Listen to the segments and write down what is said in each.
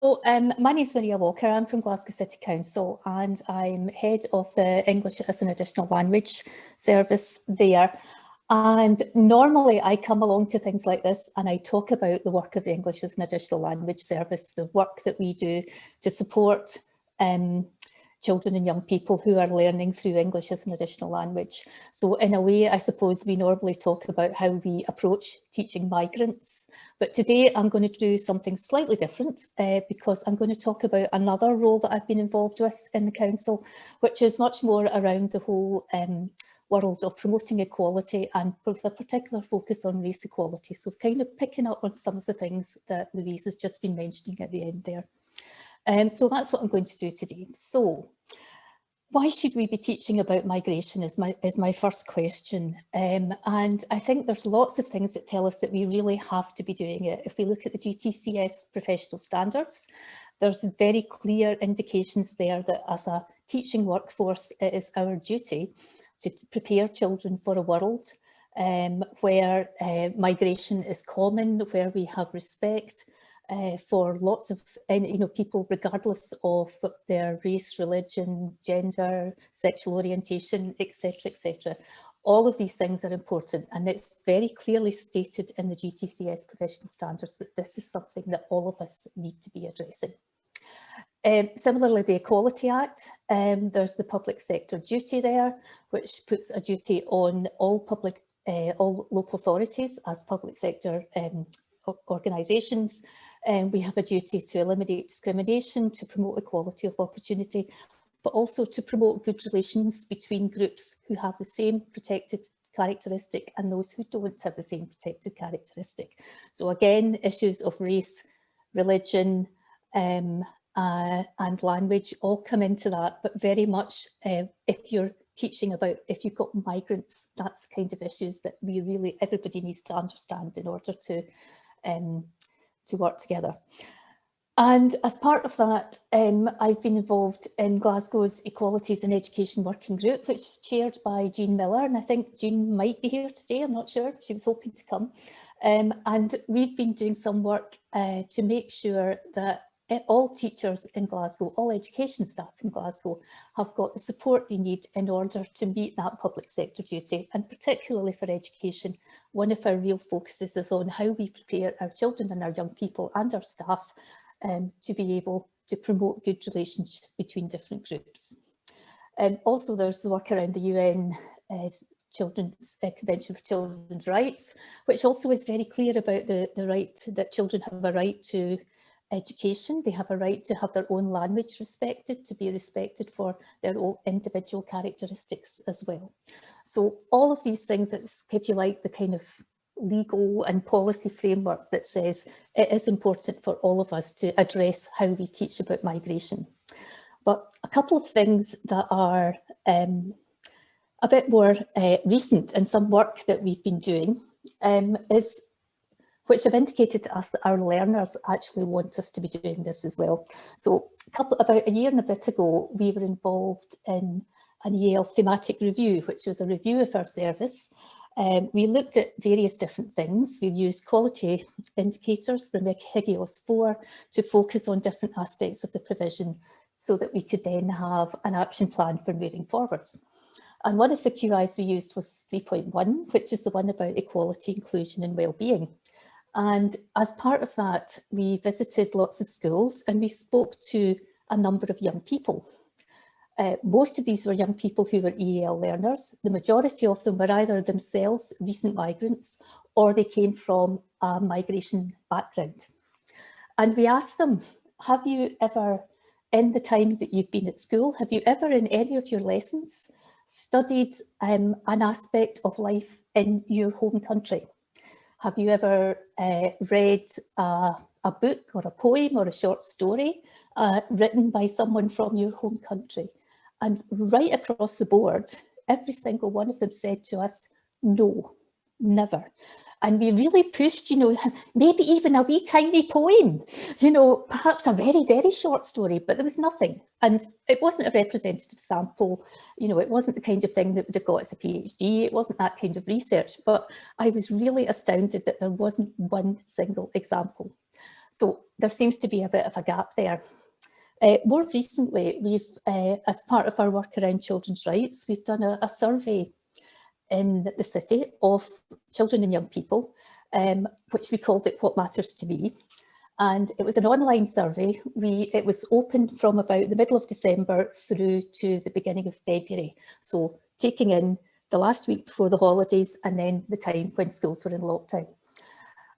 My name's Maria Walker. I'm from Glasgow City Council and I'm head of the English as an Additional Language service there. And normally I come along to things like this and I talk about the work of the English as an Additional Language service, the work that we do to support children and young people who are learning through English as an additional language. So in a way, I suppose we normally talk about how we approach teaching migrants. But today I'm going to do something slightly different because I'm going to talk about another role that I've been involved with in the council, which is much more around the whole world of promoting equality and with a particular focus on race equality. So kind of picking up on some of the things that Louise has just been mentioning at the end there. So that's what I'm going to do today. So why should we be teaching about migration is my first question. And I think there's lots of things that tell us that we really have to be doing it. If we look at the GTCS professional standards, there's very clear indications there that as a teaching workforce, it is our duty to prepare children for a world where migration is common, where we have respect for lots of people, regardless of their race, religion, gender, sexual orientation, etc., etc. All of these things are important, and it's very clearly stated in the GTCS professional standards that this is something that all of us need to be addressing. Similarly, the Equality Act, there's the public sector duty there, which puts a duty on all local authorities as public sector organisations. We have a duty to eliminate discrimination, to promote equality of opportunity, but also to promote good relations between groups who have the same protected characteristic and those who don't have the same protected characteristic. So again, issues of race, religion, and language all come into that, but very much if you're teaching about, if you've got migrants, that's the kind of issues that everybody needs to understand in order to work together. And as part of that, I've been involved in Glasgow's Equalities in Education Working Group, which is chaired by Jean Miller, and I think Jean might be here today, I'm not sure, she was hoping to come. And we've been doing some work to make sure that all teachers in Glasgow, all education staff in Glasgow have got the support they need in order to meet that public sector duty. And particularly for education, one of our real focuses is on how we prepare our children and our young people and our staff to be able to promote good relationships between different groups. Also, there's the work around the UN Convention for Children's Rights, which also is very clear about the right that children have a right to education. They have a right to have their own language respected, to be respected for their own individual characteristics as well. So all of these things, it's, if you like, the kind of legal and policy framework that says it is important for all of us to address how we teach about migration. But a couple of things that are a bit more recent and some work that we've been doing is which have indicated to us that our learners actually want us to be doing this as well. So about a year and a bit ago, we were involved in an EL thematic review, which was a review of our service. We looked at various different things. We used quality indicators from Higios 4 to focus on different aspects of the provision so that we could then have an action plan for moving forwards. And one of the QIs we used was 3.1, which is the one about equality, inclusion and well-being. And as part of that, we visited lots of schools and we spoke to a number of young people. Most of these were young people who were EAL learners. The majority of them were either themselves recent migrants or they came from a migration background. And we asked them, have you ever, in the time that you've been at school, have you ever in any of your lessons studied an aspect of life in your home country? Have you ever read a book or a poem or a short story written by someone from your home country? And right across the board, every single one of them said to us, no, never. And we really pushed, maybe even a wee tiny poem, perhaps a very, very short story, but there was nothing. And it wasn't a representative sample, it wasn't the kind of thing that would have got us a PhD, it wasn't that kind of research, but I was really astounded that there wasn't one single example. So there seems to be a bit of a gap there. More recently, we've, as part of our work around children's rights, we've done a survey in the city of children and young people, which we called it What Matters to Me. And it was an online survey. It was open from about the middle of December through to the beginning of February. So taking in the last week before the holidays and then the time when schools were in lockdown.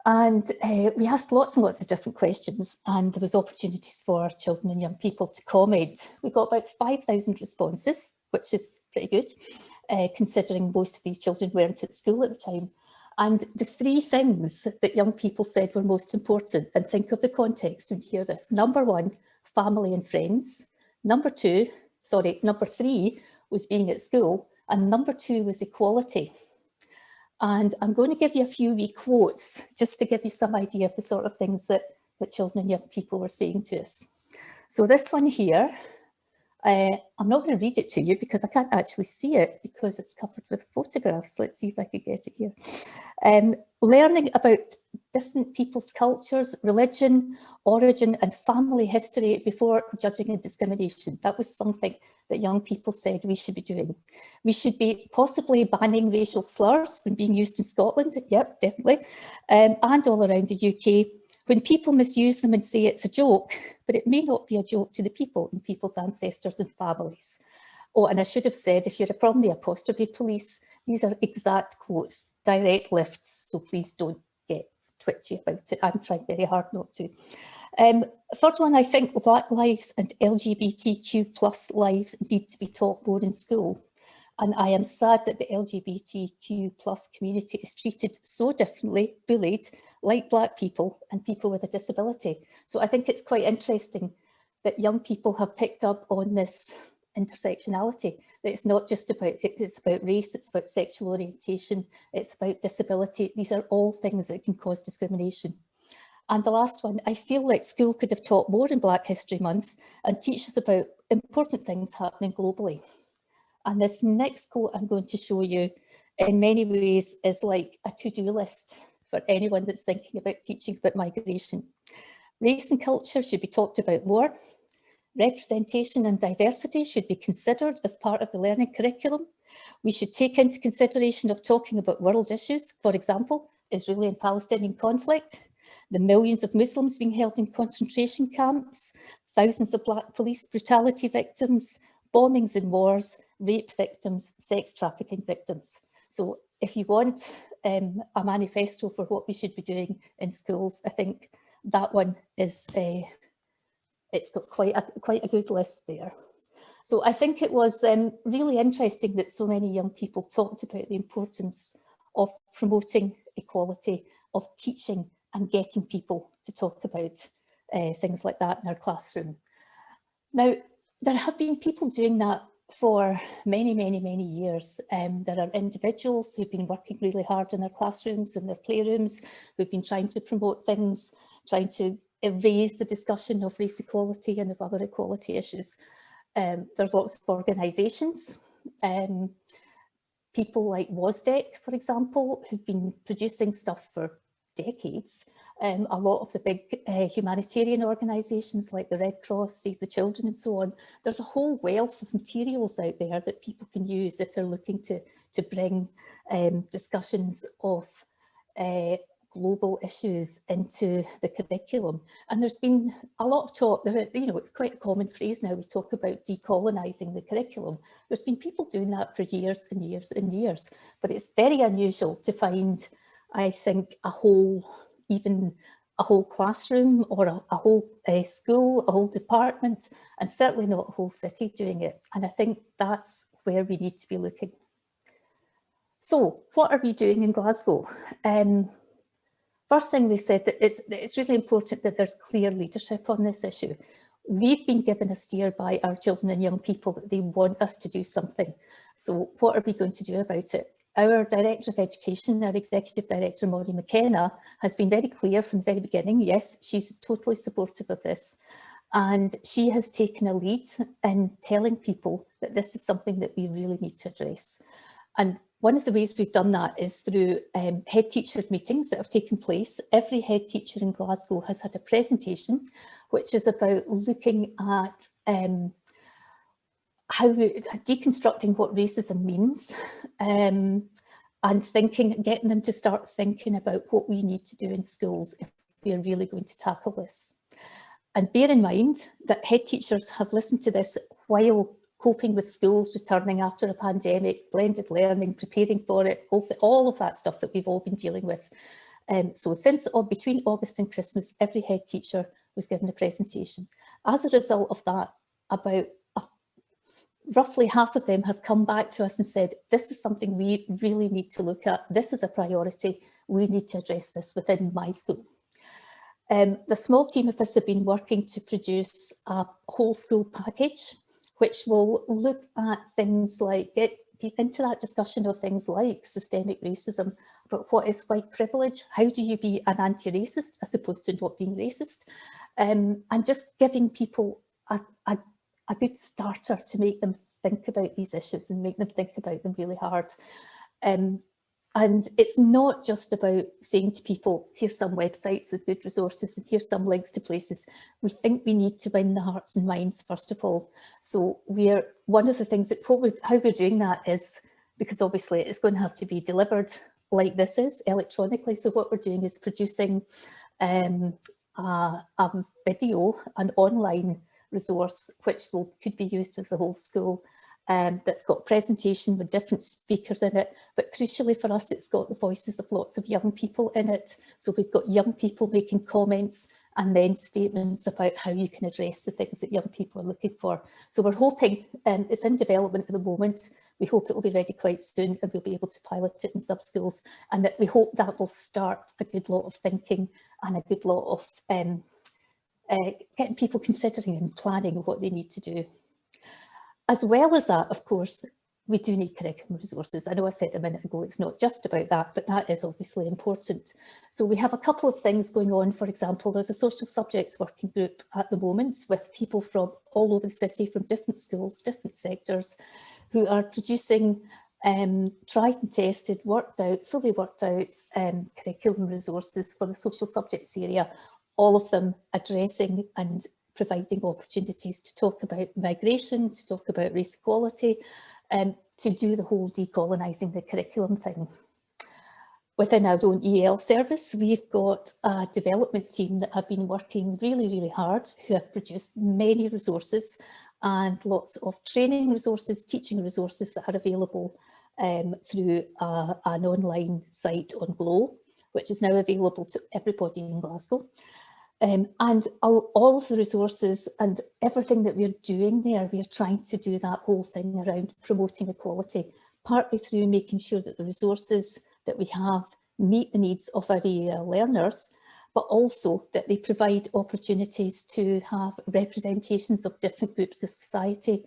And we asked lots and lots of different questions, and there was opportunities for children and young people to comment. We got about 5,000 responses, which is pretty good, considering most of these children weren't at school at the time. And the three things that young people said were most important, and think of the context when you hear this. Number one, family and friends. Number three was being at school. And number two was equality. And I'm going to give you a few wee quotes just to give you some idea of the sort of things that children and young people were saying to us. So this one here, I'm not going to read it to you because I can't actually see it because it's covered with photographs. Let's see if I could get it here. Learning about different people's cultures, religion, origin and family history before judging and discrimination. That was something that young people said we should be doing. We should be possibly banning racial slurs when being used in Scotland. Yep, definitely. And all around the UK. When people misuse them and say it's a joke, but it may not be a joke to the people and people's ancestors and families. Oh, and I should have said, if you're from the apostrophe police, these are exact quotes, direct lifts, so please don't get twitchy about it. I'm trying very hard not to. Third one, I think Black lives and LGBTQ plus lives need to be taught more in school. And I am sad that the LGBTQ plus community is treated so differently, bullied, like Black people and people with a disability. So I think it's quite interesting that young people have picked up on this intersectionality, that it's not just about, it's about race, it's about sexual orientation, it's about disability. These are all things that can cause discrimination. And the last one, I feel like school could have taught more in Black History Month and teach us about important things happening globally. And this next quote I'm going to show you in many ways is like a to-do list for anyone that's thinking about teaching about migration. Race and culture should be talked about more. Representation and diversity should be considered as part of the learning curriculum. We should take into consideration of talking about world issues, for example, Israeli and Palestinian conflict, the millions of Muslims being held in concentration camps, thousands of Black police brutality victims, bombings in wars, rape victims, sex trafficking victims. So if you want a manifesto for what we should be doing in schools, I think that one is, it's got quite a good list there. So I think it was really interesting that so many young people talked about the importance of promoting equality, of teaching and getting people to talk about things like that in our classroom. Now, there have been people doing that for many, many, many years. There are individuals who've been working really hard in their classrooms and their playrooms, who've been trying to promote things, trying to raise the discussion of race equality and of other equality issues. There's lots of organisations, people like WASDEC, for example, who've been producing stuff for decades. A lot of the big humanitarian organisations like the Red Cross, Save the Children and so on. There's a whole wealth of materials out there that people can use if they're looking to bring discussions of global issues into the curriculum. And there's been a lot of talk, you know, it's quite a common phrase now, we talk about decolonising the curriculum. There's been people doing that for years and years and years, but it's very unusual to find, I think, even a whole classroom or a whole school, a whole department, and certainly not a whole city doing it. And I think that's where we need to be looking. So what are we doing in Glasgow? First thing we said that it's really important that there's clear leadership on this issue. We've been given a steer by our children and young people that they want us to do something. So what are we going to do about it? Our Director of Education, our Executive Director, Maureen McKenna, has been very clear from the very beginning. Yes, she's totally supportive of this. And she has taken a lead in telling people that this is something that we really need to address. And One of the ways we've done that is through head teacher meetings that have taken place. Every head teacher in Glasgow has had a presentation, which is about looking at deconstructing what racism means, and getting them to start thinking about what we need to do in schools if we're really going to tackle this. And bear in mind that head teachers have listened to this while coping with schools returning after a pandemic, blended learning, preparing for it, all of that stuff that we've all been dealing with. So between August and Christmas, every head teacher was given a presentation. As a result of that, about roughly half of them have come back to us and said, this is something we really need to look at. This is a priority. We need to address this within my school. The small team of us have been working to produce a whole school package, which will look at things like, get into that discussion of things like systemic racism, but what is white privilege? How do you be an anti-racist as opposed to not being racist? And just giving people a good starter to make them think about these issues and make them think about them really hard. And it's not just about saying to people, here's some websites with good resources and here's some links to places. We think we need to win the hearts and minds first of all. So one of the things that how we're doing that is, because obviously it's going to have to be delivered like this is, electronically. So what we're doing is producing a video, an online resource, which could be used as the whole school. That's got presentation with different speakers in it, but crucially for us, it's got the voices of lots of young people in it. So we've got young people making comments and then statements about how you can address the things that young people are looking for. So we're hoping, it's in development at the moment, we hope it will be ready quite soon and we'll be able to pilot it in some schools, and that we hope that will start a good lot of thinking and a good lot of getting people considering and planning what they need to do. As well as that, of course, we do need curriculum resources. I know I said a minute ago, it's not just about that, but that is obviously important. So we have a couple of things going on. For example, there's a social subjects working group at the moment with people from all over the city, from different schools, different sectors, who are producing tried and tested, fully worked out curriculum resources for the social subjects area, all of them addressing and providing opportunities to talk about migration, to talk about race equality, to do the whole decolonising the curriculum thing. Within our own EL service, we've got a development team that have been working really, really hard, who have produced many resources and lots of training resources, teaching resources that are available through an online site on Glow, which is now available to everybody in Glasgow. And all of the resources and everything that we're doing there, we're trying to do that whole thing around promoting equality, partly through making sure that the resources that we have meet the needs of our EL learners, but also that they provide opportunities to have representations of different groups of society,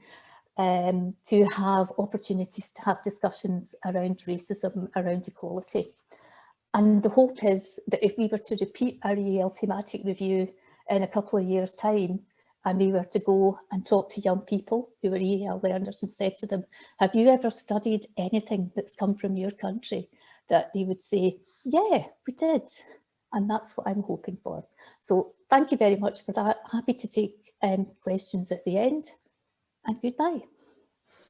to have opportunities to have discussions around racism, around equality. And the hope is that if we were to repeat our EL thematic review in a couple of years' time, and we were to go and talk to young people who are EL learners and said to them, have you ever studied anything that's come from your country? That they would say, yeah, we did. And that's what I'm hoping for. So thank you very much for that. Happy to take questions at the end, and goodbye.